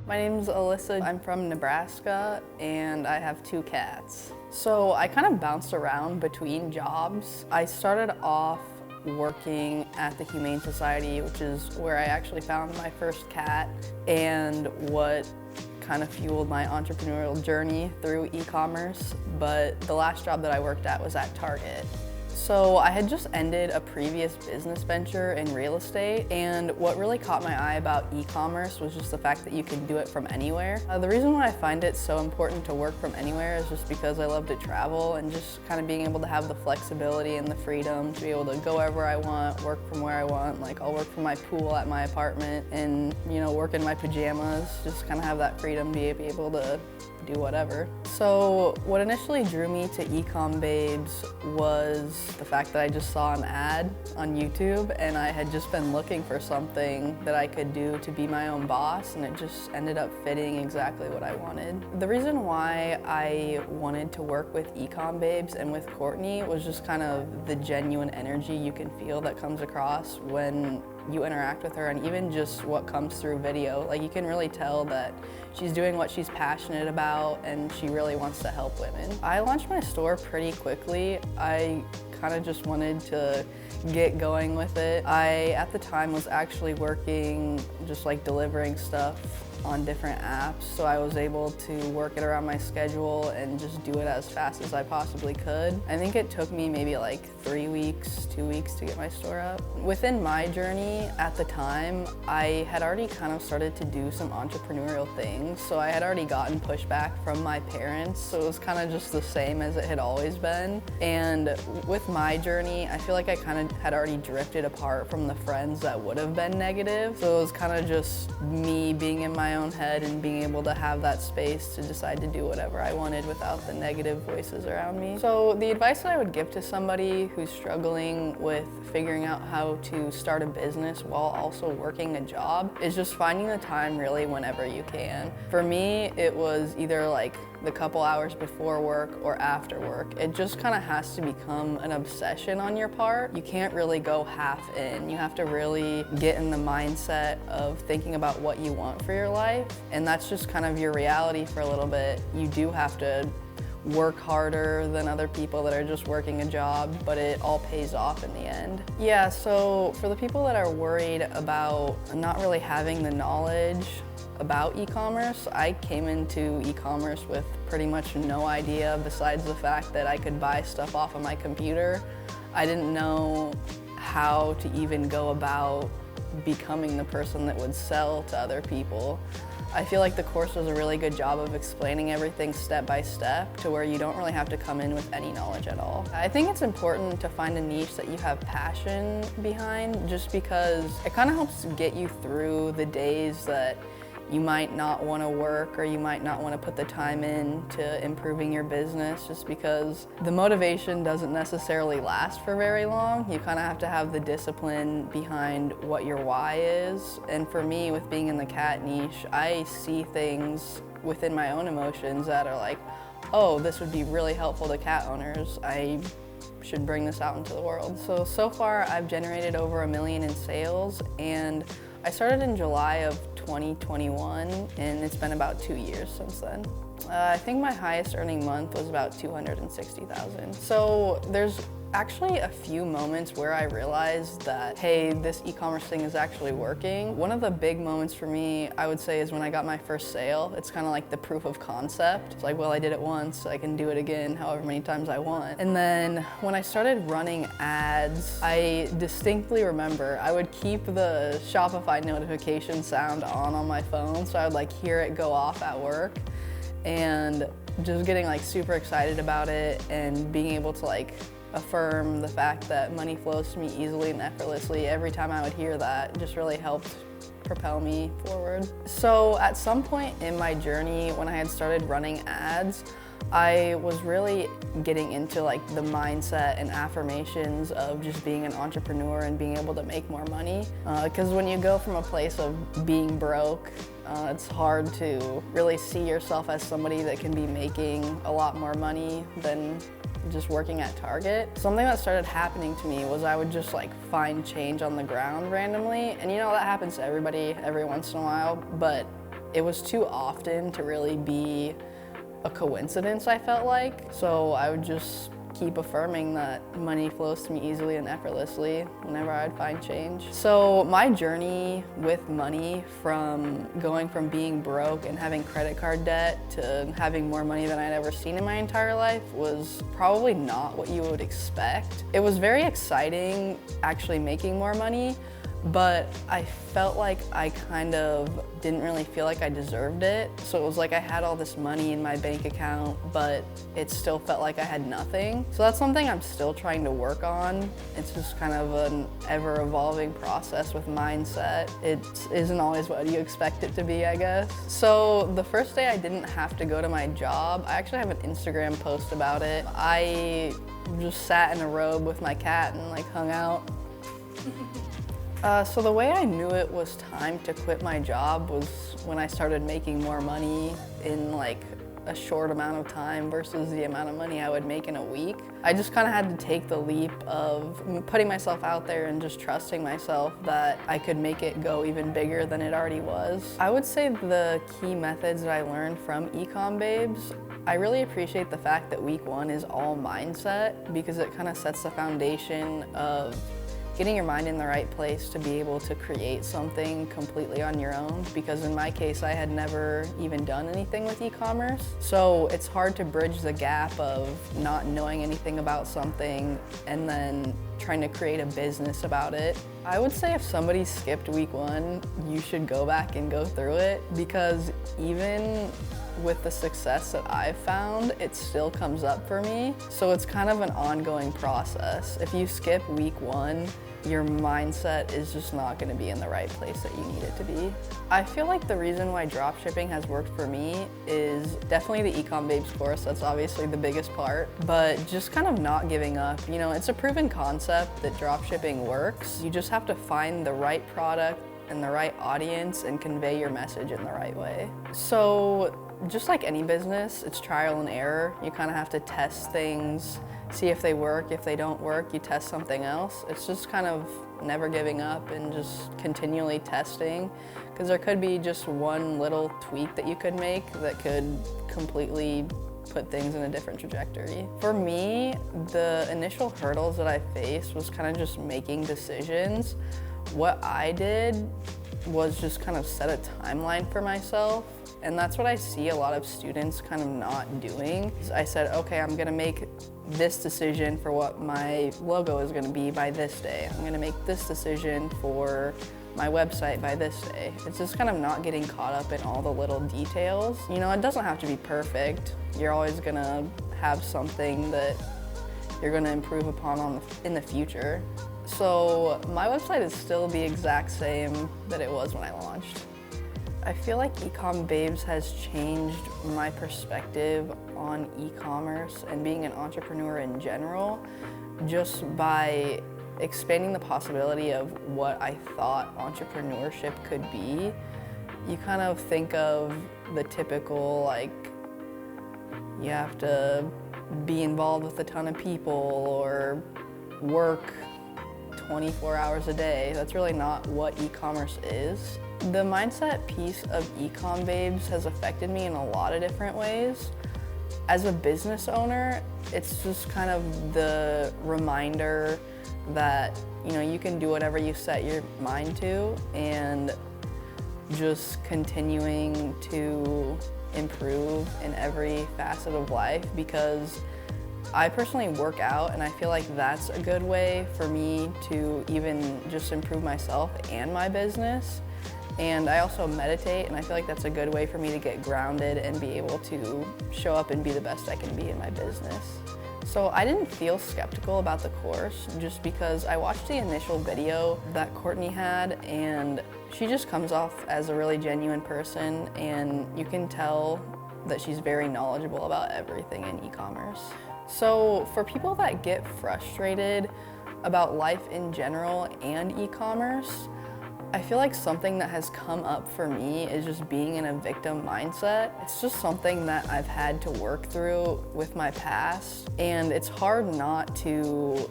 My name's Alyssa. I'm from Nebraska and I have 2 cats. So I kind of bounced around between jobs. I started off working at the Humane Society, which is where I actually found my first cat and what kind of fueled my entrepreneurial journey through e-commerce. But the last job that I worked at was at Target. So I had just ended a previous business venture in real estate, and what really caught my eye about e-commerce was just the fact that you can do it from anywhere. The reason why I find it so important to work from anywhere is just because I love to travel and just kind of being able to have the flexibility and the freedom to be able to go wherever I want, work from where I want. Like I'll work from my pool at my apartment and, work in my pajamas, just kind of have that freedom to be able to do whatever. So what initially drew me to Ecom Babes was the fact that I just saw an ad on YouTube and I had just been looking for something that I could do to be my own boss, and it just ended up fitting exactly what I wanted. The reason why I wanted to work with Ecom Babes and with Courtney was just kind of the genuine energy you can feel that comes across when you interact with her, and even just what comes through video. Like you can really tell that she's doing what she's passionate about and she really wants to help women. I launched my store pretty quickly. I kind of just wanted to get going with it. I, at the time, was actually working just like delivering stuff on different apps, so I was able to work it around my schedule and just do it as fast as I possibly could. I think it took me maybe like 3 weeks, 2 weeks to get my store up. Within my journey at the time, I had already kind of started to do some entrepreneurial things, so I had already gotten pushback from my parents, so it was kind of just the same as it had always been. And with my journey, I feel like I kind of had already drifted apart from the friends that would have been negative, so it was kind of just me being in my own head and being able to have that space to decide to do whatever I wanted without the negative voices around me. So the advice that I would give to somebody who's struggling with figuring out how to start a business while also working a job is just finding the time really whenever you can. For me, it was either like the couple hours before work or after work. It just kind of has to become an obsession on your part. You can't really go half in. You have to really get in the mindset of thinking about what you want for your life, and that's just kind of your reality for a little bit. You do have to work harder than other people that are just working a job, but it all pays off in the end. Yeah, so for the people that are worried about not really having the knowledge about e-commerce, I came into e-commerce with pretty much no idea besides the fact that I could buy stuff off of my computer. I didn't know how to even go about becoming the person that would sell to other people. I feel like the course does a really good job of explaining everything step by step to where you don't really have to come in with any knowledge at all. I think it's important to find a niche that you have passion behind, just because it kind of helps get you through the days that you might not want to work or you might not want to put the time in to improving your business, just because the motivation doesn't necessarily last for very long. You kind of have to have the discipline behind what your why is. And for me, with being in the cat niche, I see things within my own emotions that are like, oh, this would be really helpful to cat owners. I should bring this out into the world. So far I've generated over $1 million in sales, and I started in July of 2021, and it's been about 2 years since then. I think my highest earning month was about $260,000. So there's actually a few moments where I realized that, hey, this e-commerce thing is actually working. One of the big moments for me, I would say, is when I got my first sale. It's kind of like the proof of concept. It's like, well, I did it once, I can do it again however many times I want. And then when I started running ads, I distinctly remember I would keep the Shopify notification sound on my phone, so I would like hear it go off at work, and just getting like super excited about it and being able to like affirm the fact that money flows to me easily and effortlessly. Every time I would hear that, just really helped propel me forward. So at some point in my journey, when I had started running ads, I was really getting into like the mindset and affirmations of just being an entrepreneur and being able to make more money. Because when you go from a place of being broke, it's hard to really see yourself as somebody that can be making a lot more money than just working at Target. Something that started happening to me was I would just like find change on the ground randomly, and that happens to everybody every once in a while, but it was too often to really be a coincidence, I felt like. So I would just keep affirming that money flows to me easily and effortlessly whenever I'd find change. So my journey with money, from going from being broke and having credit card debt to having more money than I'd ever seen in my entire life, was probably not what you would expect. It was very exciting actually making more money, but I felt like I kind of didn't really feel like I deserved it. So it was like I had all this money in my bank account, but it still felt like I had nothing. So that's something I'm still trying to work on. It's just kind of an ever-evolving process with mindset. It isn't always what you expect it to be, I guess. So the first day I didn't have to go to my job, I actually have an Instagram post about it. I just sat in a robe with my cat and like hung out. So the way I knew it was time to quit my job was when I started making more money in like a short amount of time versus the amount of money I would make in a week. I just kind of had to take the leap of putting myself out there and just trusting myself that I could make it go even bigger than it already was. I would say the key methods that I learned from Ecom Babes, I really appreciate the fact that week one is all mindset, because it kind of sets the foundation of getting your mind in the right place to be able to create something completely on your own, because in my case, I had never even done anything with e-commerce. So it's hard to bridge the gap of not knowing anything about something and then trying to create a business about it. I would say if somebody skipped week one, you should go back and go through it, because even with the success that I've found, it still comes up for me. So it's kind of an ongoing process. If you skip week one, your mindset is just not going to be in the right place that you need it to be. I feel like the reason why dropshipping has worked for me is definitely the Ecom Babes course. That's obviously the biggest part, but just kind of not giving up. You know, it's a proven concept that dropshipping works. You just have to find the right product and the right audience and convey your message in the right way. So just like any business, it's trial and error. You kind of have to test things, see if they work. If they don't work, you test something else. It's just kind of never giving up and just continually testing, because there could be just one little tweak that you could make that could completely put things in a different trajectory. For me, the initial hurdles that I faced was kind of just making decisions. What I did was just kind of set a timeline for myself, and that's what I see a lot of students kind of not doing. I said, okay, I'm gonna make this decision for what my logo is gonna be by this day. I'm gonna make this decision for my website by this day. It's just kind of not getting caught up in all the little details. You know, it doesn't have to be perfect. You're always gonna have something that you're gonna improve upon in the future. So my website is still the exact same that it was when I launched. I feel like Ecom Babes has changed my perspective on e-commerce and being an entrepreneur in general, just by expanding the possibility of what I thought entrepreneurship could be. You kind of think of the typical, like, you have to be involved with a ton of people or work 24 hours a day. That's really not what e-commerce is. The mindset piece of Ecom Babes has affected me in a lot of different ways. As a business owner, it's just kind of the reminder that, you know, you can do whatever you set your mind to, and just continuing to improve in every facet of life, because I personally work out, and I feel like that's a good way for me to even just improve myself and my business. And I also meditate, and I feel like that's a good way for me to get grounded and be able to show up and be the best I can be in my business. So I didn't feel skeptical about the course, just because I watched the initial video that Courtney had, and she just comes off as a really genuine person, and you can tell that she's very knowledgeable about everything in e-commerce. So for people that get frustrated about life in general and e-commerce, I feel like something that has come up for me is just being in a victim mindset. It's just something that I've had to work through with my past, and it's hard not to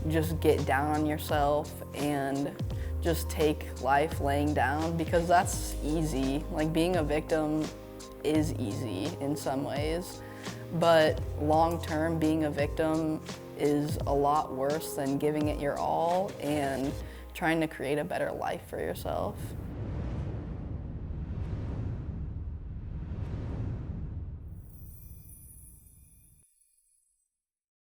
just get down on yourself and just take life laying down, because that's easy. Like, being a victim is easy in some ways, but long term, being a victim is a lot worse than giving it your all and trying to create a better life for yourself.